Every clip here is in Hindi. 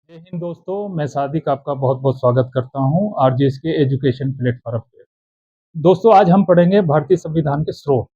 जय हिंद दोस्तों, मैं सादिक आपका बहुत बहुत स्वागत करता हूं आरजेएस के एजुकेशन प्लेटफॉर्म पे। दोस्तों, आज हम पढ़ेंगे भारतीय संविधान के स्रोत।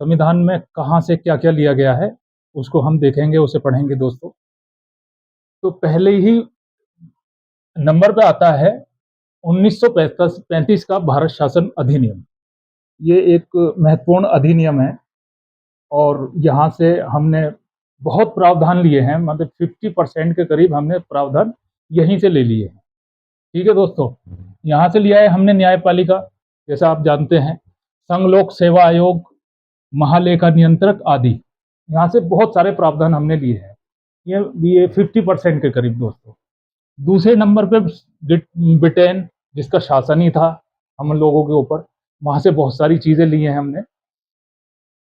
संविधान में कहां से क्या क्या लिया गया है उसको हम देखेंगे, उसे पढ़ेंगे दोस्तों। तो पहले ही नंबर पे आता है 1935 का भारत शासन अधिनियम। ये एक महत्वपूर्ण अधिनियम है और यहाँ से हमने बहुत प्रावधान लिए हैं, मतलब 50% के करीब हमने प्रावधान यहीं से ले लिए हैं। ठीक है दोस्तों, यहाँ से लिया है हमने न्यायपालिका, जैसा आप जानते हैं, संघ लोक सेवा आयोग, महालेखा नियंत्रक आदि। यहाँ से बहुत सारे प्रावधान हमने लिए हैं। ये 50% के करीब दोस्तों। दूसरे नंबर पे ब्रिटेन, जिसका शासन ही था हम लोगों के ऊपर, वहां से बहुत सारी चीजें ली हैं हमने।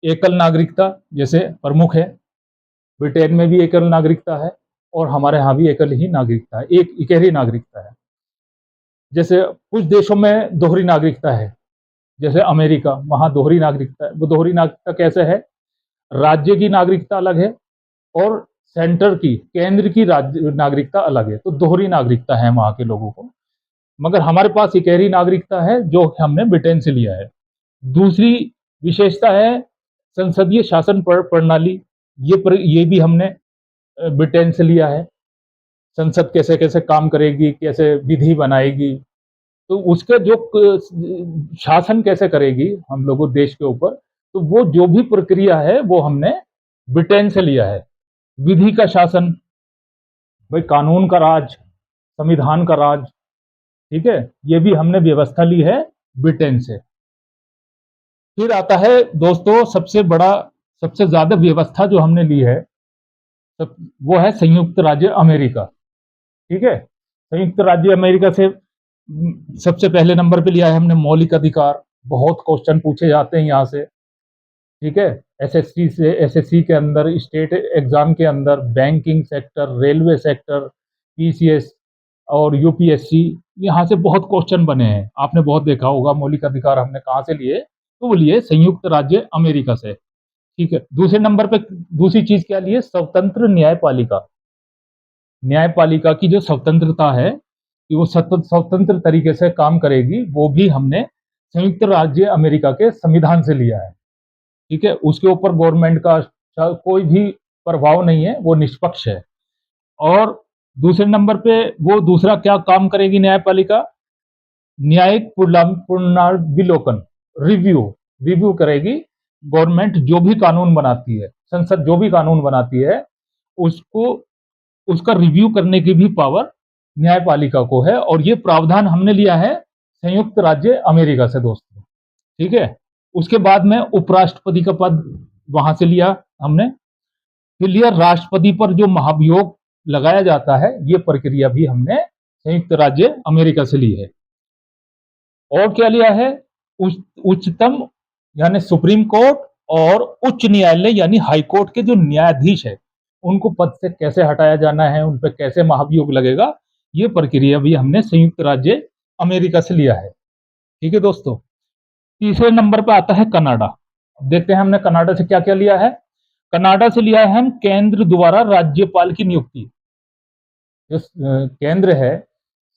एकल नागरिकता जैसे प्रमुख है, ब्रिटेन में भी एकल नागरिकता है और हमारे यहाँ भी एकल ही नागरिकता है, एक इकहरी नागरिकता है। जैसे कुछ देशों में दोहरी नागरिकता है, जैसे अमेरिका, वहां दोहरी नागरिकता है। वो दोहरी नागरिकता कैसे है? राज्य की नागरिकता अलग है और सेंटर की, केंद्र की राज्य नागरिकता अलग है, तो दोहरी नागरिकता है वहां के लोगों को। मगर हमारे पास इकहरी नागरिकता है जो हमने ब्रिटेन से लिया है। दूसरी विशेषता है संसदीय शासन प्रणाली। ये भी हमने ब्रिटेन से लिया है। संसद कैसे कैसे काम करेगी, कैसे विधि बनाएगी, तो उसके जो शासन कैसे करेगी हम लोगों देश के ऊपर, तो वो जो भी प्रक्रिया है वो हमने ब्रिटेन से लिया है। विधि का शासन, भाई कानून का राज, संविधान का राज, ठीक है, ये भी हमने व्यवस्था ली है ब्रिटेन से। फिर आता है दोस्तों सबसे बड़ा, सबसे ज्यादा व्यवस्था जो हमने ली है वो है संयुक्त राज्य अमेरिका। ठीक है, संयुक्त राज्य अमेरिका से सबसे पहले नंबर पे लिया है हमने मौलिक अधिकार। बहुत क्वेश्चन पूछे जाते हैं यहाँ से। ठीक है, एसएससी से, एसएससी के अंदर, स्टेट एग्जाम के अंदर, banking sector, railway sector, PCS और यूपीएससी, यहाँ से बहुत क्वेश्चन बने हैं। आपने बहुत देखा होगा मौलिक अधिकार हमने कहाँ से लिए, तो वो लिए संयुक्त राज्य अमेरिका से। ठीक है, दूसरे नंबर पे दूसरी चीज क्या लिए? स्वतंत्र न्यायपालिका। न्यायपालिका की जो स्वतंत्रता है कि वो स्वतंत्र तरीके से काम करेगी, वो भी हमने संयुक्त राज्य अमेरिका के संविधान से लिया है। ठीक है, उसके ऊपर गवर्नमेंट का कोई भी प्रभाव नहीं है, वो निष्पक्ष है। और दूसरे नंबर पे वो दूसरा क्या काम करेगी न्यायपालिका? न्यायिक पुनर्विलोकन, रिव्यू, रिव्यू करेगी। गवर्नमेंट जो भी कानून बनाती है, संसद जो भी कानून बनाती है, उसको, उसका रिव्यू करने की भी पावर न्यायपालिका को है। और ये प्रावधान हमने लिया है संयुक्त राज्य अमेरिका से दोस्तों। ठीक है, उसके बाद में उपराष्ट्रपति का पद वहां से लिया हमने। फिर लिया राष्ट्रपति पर जो महाभियोग लगाया जाता है, ये प्रक्रिया भी हमने संयुक्त राज्य अमेरिका से ली है। और क्या लिया है? उच्चतम यानी सुप्रीम कोर्ट और उच्च न्यायालय यानी हाई कोर्ट के जो न्यायाधीश है, उनको पद से कैसे हटाया जाना है, उन पर कैसे महाभियोग लगेगा, ये प्रक्रिया भी हमने संयुक्त राज्य अमेरिका से लिया है। ठीक है दोस्तों, तीसरे नंबर पर आता है कनाडा। देखते हैं हमने कनाडा से क्या क्या लिया है। कनाडा से लिया है हम केंद्र द्वारा राज्यपाल की नियुक्ति। जो केंद्र है,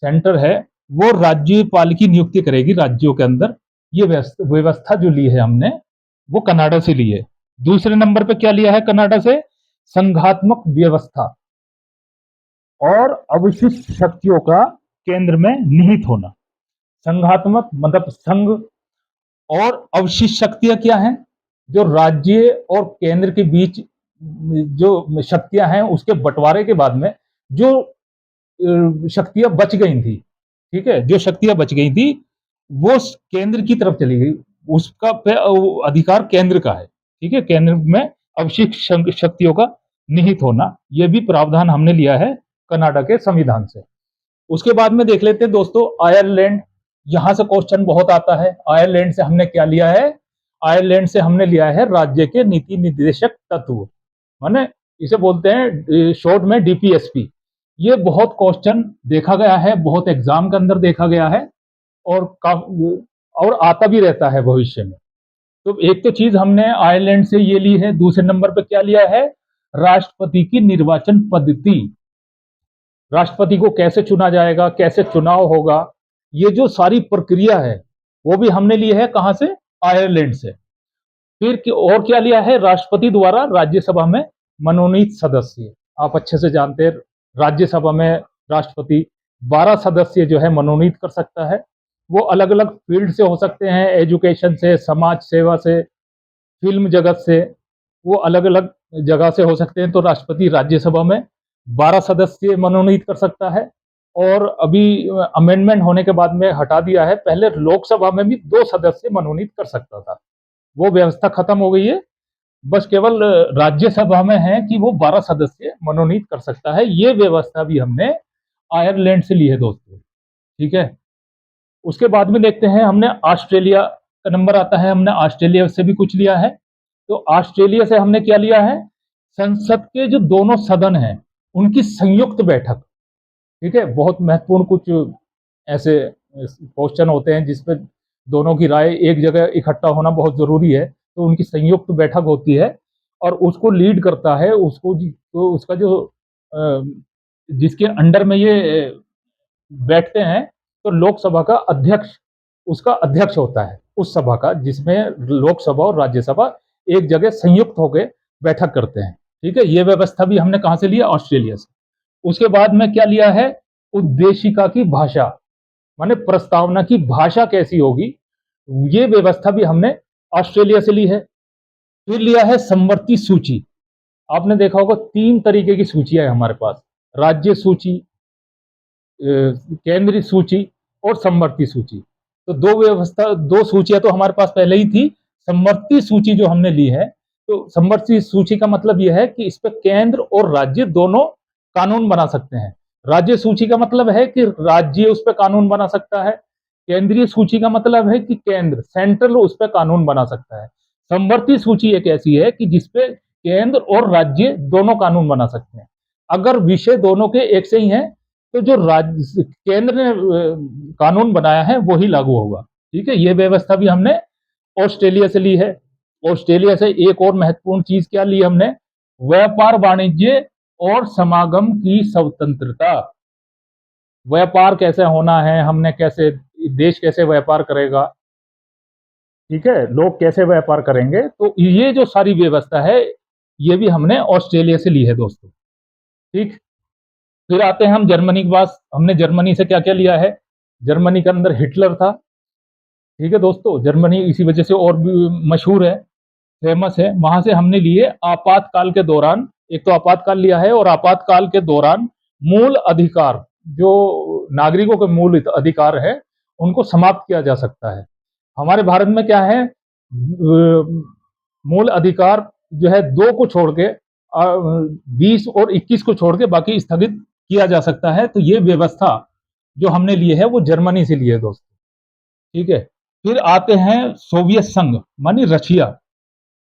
सेंटर है, वो राज्यपाल की नियुक्ति करेगी राज्यों के अंदर। ये व्यवस्था जो ली है हमने, वो कनाडा से ली है। दूसरे नंबर पे क्या लिया है कनाडा से? संघात्मक व्यवस्था और अवशिष्ट शक्तियों का केंद्र में निहित होना। संघात्मक मतलब संघ, और अवशिष्ट शक्तियां क्या हैं? जो राज्य और केंद्र के बीच जो शक्तियां हैं, उसके बंटवारे के बाद में जो शक्तियां बच गई थी, ठीक है, जो शक्तियां बच गई थी वो केंद्र की तरफ चली गई, उसका अधिकार केंद्र का है। ठीक है, केंद्र में अवशिष्ट शक्तियों का निहित होना, यह भी प्रावधान हमने लिया है कनाडा के संविधान से। उसके बाद में देख लेते हैं दोस्तों आयरलैंड। यहां से क्वेश्चन बहुत आता है। आयरलैंड से हमने क्या लिया है? आयरलैंड से हमने लिया है राज्य के नीति निर्देशक तत्व, माने इसे बोलते हैं शॉर्ट में डीपीएसपी। ये बहुत क्वेश्चन देखा गया है, बहुत एग्जाम के अंदर देखा गया है और और आता भी रहता है भविष्य में। तो एक तो चीज हमने आयरलैंड से ये ली है। दूसरे नंबर पे क्या लिया है? राष्ट्रपति की निर्वाचन पद्धति। राष्ट्रपति को कैसे चुना जाएगा, कैसे चुनाव होगा, ये जो सारी प्रक्रिया है वो भी हमने ली है कहाँ से, आयरलैंड से। फिर और क्या लिया है, राष्ट्रपति द्वारा राज्यसभा में मनोनीत सदस्य। आप अच्छे से जानते हैं राज्यसभा में राष्ट्रपति 12 सदस्य जो है मनोनीत कर सकता है। वो अलग अलग फील्ड से हो सकते हैं, एजुकेशन से, समाज सेवा से, फिल्म जगत से, वो अलग अलग जगह से हो सकते हैं। तो राष्ट्रपति राज्यसभा में 12 सदस्य मनोनीत कर सकता है। और अभी अमेंडमेंट होने के बाद में हटा दिया है, पहले लोकसभा में भी 2 सदस्य मनोनीत कर सकता था, वो व्यवस्था खत्म हो गई है। बस केवल राज्यसभा में है कि वो 12 सदस्य मनोनीत कर सकता है। ये व्यवस्था भी हमने आयरलैंड से ली है दोस्तों, ठीक है। उसके बाद में देखते हैं, हमने ऑस्ट्रेलिया का नंबर आता है, हमने ऑस्ट्रेलिया से भी कुछ लिया है। तो ऑस्ट्रेलिया से हमने क्या लिया है, संसद के जो दोनों सदन हैं उनकी संयुक्त बैठक, ठीक है। बहुत महत्वपूर्ण कुछ ऐसे क्वेश्चन होते हैं जिसपे दोनों की राय एक जगह इकट्ठा होना बहुत जरूरी है, तो उनकी संयुक्त बैठक होती है और उसको लीड करता है, उसको तो उसका जो जिसके अंडर में ये बैठते हैं, तो लोकसभा का अध्यक्ष उसका अध्यक्ष होता है उस सभा का, जिसमें लोकसभा और राज्यसभा एक जगह संयुक्त होकर बैठक करते हैं, ठीक है। ये व्यवस्था भी हमने कहां से लिया, ऑस्ट्रेलिया से। उसके बाद में क्या लिया है, उद्देशिका की भाषा, माने प्रस्तावना की भाषा कैसी होगी, ये व्यवस्था भी हमने ऑस्ट्रेलिया से ली है। फिर लिया है समवर्ती सूची। आपने देखा होगा 3 तरीके की सूचियां है हमारे पास, राज्य सूची, केंद्रीय सूची और समवर्ती सूची। तो 2 सूचियां तो हमारे पास पहले ही थी। समवर्ती सूची जो हमने ली है, तो समवर्ती सूची का मतलब यह है कि इस पर केंद्र और राज्य दोनों कानून बना सकते हैं। राज्य सूची का मतलब है कि राज्य उस पर कानून बना सकता है, केंद्रीय सूची का मतलब है कि केंद्र सेंट्रल उस पर कानून बना सकता है। समवर्ती सूची एक ऐसी है कि जिसपे केंद्र और राज्य दोनों कानून बना सकते हैं। अगर विषय दोनों के एक से ही हैं, तो जो राज्य केंद्र ने कानून बनाया है वो ही लागू होगा, ठीक है। ये व्यवस्था भी हमने ऑस्ट्रेलिया से ली है। ऑस्ट्रेलिया से एक और महत्वपूर्ण चीज क्या ली हमने, व्यापार वाणिज्य और समागम की स्वतंत्रता। व्यापार कैसे होना है, हमने कैसे, देश कैसे व्यापार करेगा, ठीक है, लोग कैसे व्यापार करेंगे, तो ये जो सारी व्यवस्था है ये भी हमने ऑस्ट्रेलिया से ली है दोस्तों, ठीक। फिर आते हैं हम जर्मनी के पास। हमने जर्मनी से क्या क्या लिया है, जर्मनी के अंदर हिटलर था, ठीक है दोस्तों। जर्मनी इसी वजह से और भी मशहूर है, फेमस है। वहां से हमने लिए आपातकाल के दौरान, एक तो आपातकाल लिया है, और आपातकाल के दौरान मूल अधिकार, जो नागरिकों के मूल अधिकार है उनको समाप्त किया जा सकता है। हमारे भारत में क्या है, मूल अधिकार जो है 2 को छोड़ के 20 और 21 को छोड़ के बाकी स्थगित किया जा सकता है। तो ये व्यवस्था जो हमने लिए है वो जर्मनी से ली है दोस्तों, ठीक है। फिर आते हैं सोवियत संघ, मानी रशिया,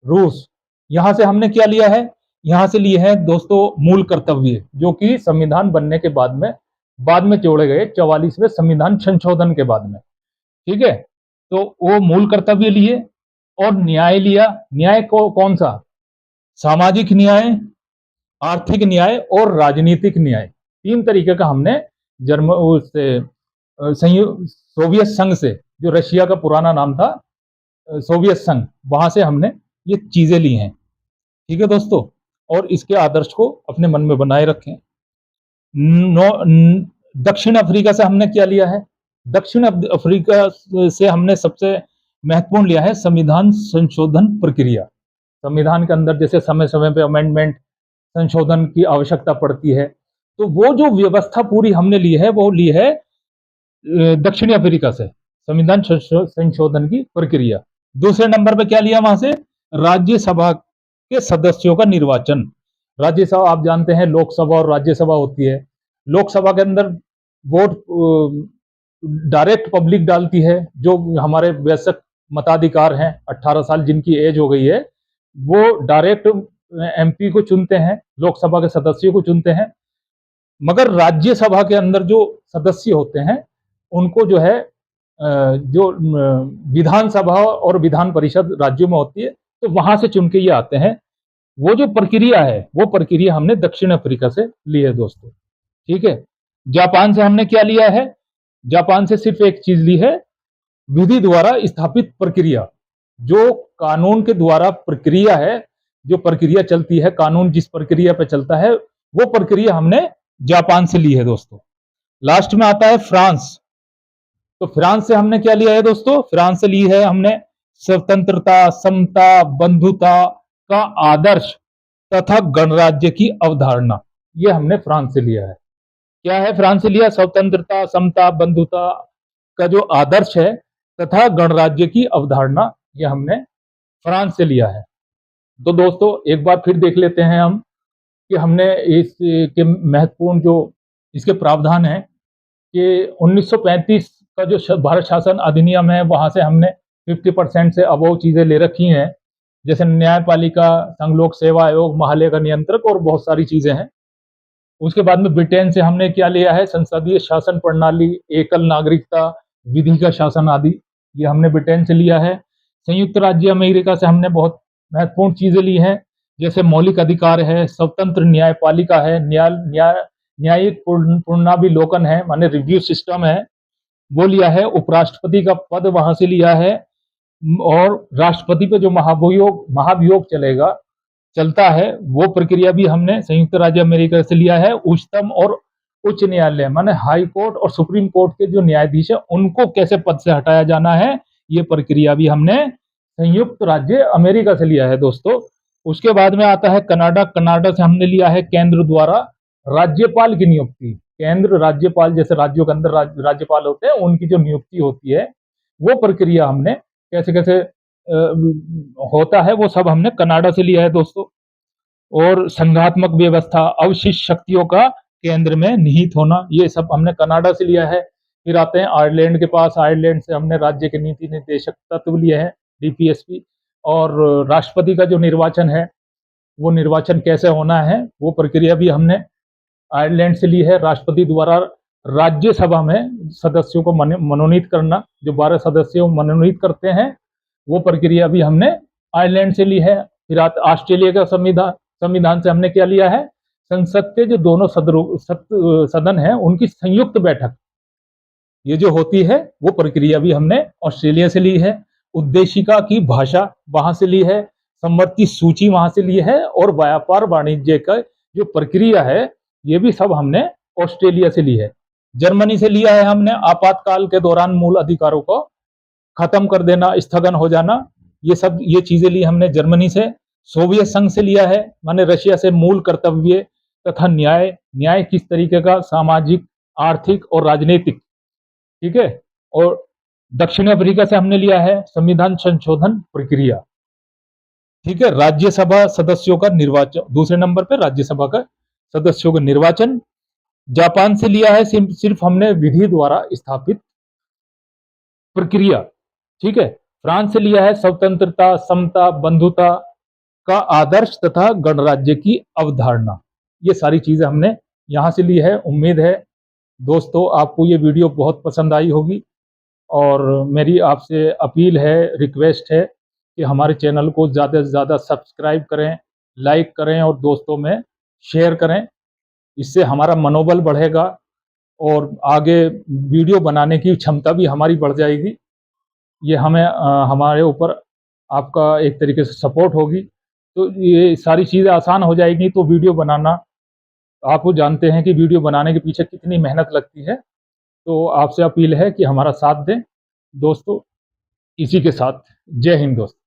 रूस। यहां से हमने क्या लिया है, यहां से लिए है दोस्तों मूल कर्तव्य, जो कि संविधान बनने के बाद में जोड़े गए 44वें संविधान संशोधन के बाद में, ठीक है। तो वो मूल कर्तव्य लिए और न्याय लिया। न्याय को कौन सा, सामाजिक न्याय, आर्थिक न्याय और राजनीतिक न्याय, 3 तरीके का हमने सोवियत संघ से, जो रशिया का पुराना नाम था सोवियत संघ, वहां से हमने ये चीजें ली हैं, ठीक है दोस्तों। और इसके आदर्श को अपने मन में बनाए रखें। दक्षिण अफ्रीका से हमने क्या लिया है, दक्षिण अफ्रीका से हमने सबसे महत्वपूर्ण लिया है संविधान संशोधन प्रक्रिया। संविधान के अंदर जैसे समय समय पे अमेंडमेंट, संशोधन की आवश्यकता पड़ती है, तो वो जो व्यवस्था पूरी हमने ली है वो ली है दक्षिण अफ्रीका से, संविधान संशोधन की प्रक्रिया। दूसरे नंबर पे क्या लिया वहां से, राज्यसभा के सदस्यों का निर्वाचन। राज्यसभा आप जानते हैं लोकसभा और राज्यसभा होती है। लोकसभा के अंदर वोट डायरेक्ट पब्लिक डालती है, जो हमारे वयस्क मताधिकार हैं, 18 साल जिनकी एज हो गई है, वो डायरेक्ट एमपी को चुनते हैं, लोकसभा के सदस्यों को चुनते हैं। मगर राज्यसभा के अंदर जो सदस्य होते हैं उनको जो है जो विधानसभा और विधान परिषद राज्यों में होती है, तो वहां से चुन के ये आते हैं। वो जो प्रक्रिया है वो प्रक्रिया हमने दक्षिण अफ्रीका से ली है दोस्तों, ठीक है। जापान से हमने क्या लिया है? जापान से सिर्फ एक चीज ली है, विधि द्वारा स्थापित प्रक्रिया। जो कानून के द्वारा प्रक्रिया है, जो प्रक्रिया चलती है, कानून जिस प्रक्रिया पे चलता है, वो प्रक्रिया हमने जापान से ली है दोस्तों। लास्ट में आता है फ्रांस। तो फ्रांस से हमने क्या लिया है दोस्तों? फ्रांस से ली है हमने स्वतंत्रता, समता, बंधुता का आदर्श तथा गणराज्य की अवधारणा। ये हमने फ्रांस से लिया है। क्या है फ्रांस से लिया? स्वतंत्रता, समता, बंधुता का जो आदर्श है तथा गणराज्य की अवधारणा, ये हमने फ्रांस से लिया है। तो दोस्तों एक बार फिर देख लेते हैं हम कि हमने इस के महत्वपूर्ण जो इसके प्रावधान है कि 1935 का जो भारत शासन अधिनियम है, वहां से हमने 50% से अबव चीजें ले रखी हैं, जैसे न्यायपालिका, संघ लोक सेवा आयोग, महालेखा नियंत्रक और बहुत सारी चीजें हैं। उसके बाद में ब्रिटेन से हमने क्या लिया है? संसदीय शासन प्रणाली, एकल नागरिकता, विधि का शासन आदि, ये हमने ब्रिटेन से लिया है। संयुक्त राज्य अमेरिका से हमने बहुत महत्वपूर्ण चीजें ली हैं, जैसे मौलिक अधिकार है, स्वतंत्र न्यायपालिका है, न्यायिक पुनराविलोकन है, माने रिव्यू सिस्टम है, वो लिया है। उपराष्ट्रपति का पद वहां से लिया है, और राष्ट्रपति पे जो महाभियोग चलता है, वो प्रक्रिया भी हमने संयुक्त राज्य अमेरिका से लिया है। उच्चतम और उच्च न्यायालय माने हाई कोर्ट और सुप्रीम कोर्ट के जो न्यायाधीश है, उनको कैसे पद से हटाया जाना है, ये प्रक्रिया भी हमने संयुक्त राज्य अमेरिका से लिया है दोस्तों। उसके बाद में आता है कनाडा। कनाडा से हमने लिया है केंद्र द्वारा राज्यपाल की नियुक्ति। केंद्र राज्यपाल, जैसे राज्यों के अंदर राज्यपाल होते हैं, उनकी जो नियुक्ति होती है, वो प्रक्रिया हमने कैसे कैसे होता है, वो सब हमने कनाडा से लिया है दोस्तों। और संघात्मक व्यवस्था, अवशिष्ट शक्तियों का केंद्र में निहित होना, ये सब हमने कनाडा से लिया है। फिर आते हैं आयरलैंड के पास। आयरलैंड से हमने राज्य के नीति निर्देशक तत्व लिए हैं, डीपीएसपी। और राष्ट्रपति का जो निर्वाचन है, वो निर्वाचन कैसे होना है, वो प्रक्रिया भी हमने आयरलैंड से ली है। राष्ट्रपति द्वारा राज्यसभा में सदस्यों को मनोनीत करना, जो 12 सदस्यों मनोनीत करते हैं, वो प्रक्रिया भी हमने आयरलैंड से ली है। फिर ऑस्ट्रेलिया का संविधान से हमने क्या लिया है? संसद के जो दोनों सदन है, उनकी संयुक्त बैठक ये जो होती है, वो प्रक्रिया भी हमने ऑस्ट्रेलिया से ली है। उद्देशिका की भाषा वहां से ली है। संवत की सूची वहां से ली है। और व्यापार वाणिज्य का जो प्रक्रिया है, ये भी सब हमने ऑस्ट्रेलिया से ली है। जर्मनी से लिया है हमने आपातकाल के दौरान मूल अधिकारों को खत्म कर देना, स्थगन हो जाना, ये चीजें ली हमने जर्मनी से। सोवियत संघ से लिया है, माने रशिया से मूल कर्तव्य तथा न्याय किस तरीके का, सामाजिक, आर्थिक और राजनीतिक, ठीक है। और दक्षिण अफ्रीका से हमने लिया है संविधान संशोधन प्रक्रिया, ठीक है। राज्यसभा सदस्यों का निर्वाचन, दूसरे नंबर पर राज्यसभा का सदस्यों का निर्वाचन। जापान से लिया है सिर्फ हमने विधि द्वारा स्थापित प्रक्रिया, ठीक है। फ्रांस से लिया है स्वतंत्रता, समता, बंधुता का आदर्श तथा गणराज्य की अवधारणा। ये सारी चीजें हमने यहां से ली है। उम्मीद है दोस्तों आपको ये वीडियो बहुत पसंद आई होगी, और मेरी आपसे अपील है, रिक्वेस्ट है कि हमारे चैनल को ज़्यादा से ज़्यादा सब्सक्राइब करें, लाइक करें और दोस्तों में शेयर करें। इससे हमारा मनोबल बढ़ेगा और आगे वीडियो बनाने की क्षमता भी हमारी बढ़ जाएगी। ये हमें हमारे ऊपर आपका एक तरीके से सपोर्ट होगी, तो ये सारी चीज़ें आसान हो जाएगी। तो वीडियो बनाना, आप वो जानते हैं कि वीडियो बनाने के पीछे कितनी मेहनत लगती है। तो आपसे अपील है कि हमारा साथ दें दोस्तों। इसी के साथ जय हिंद दोस्तों।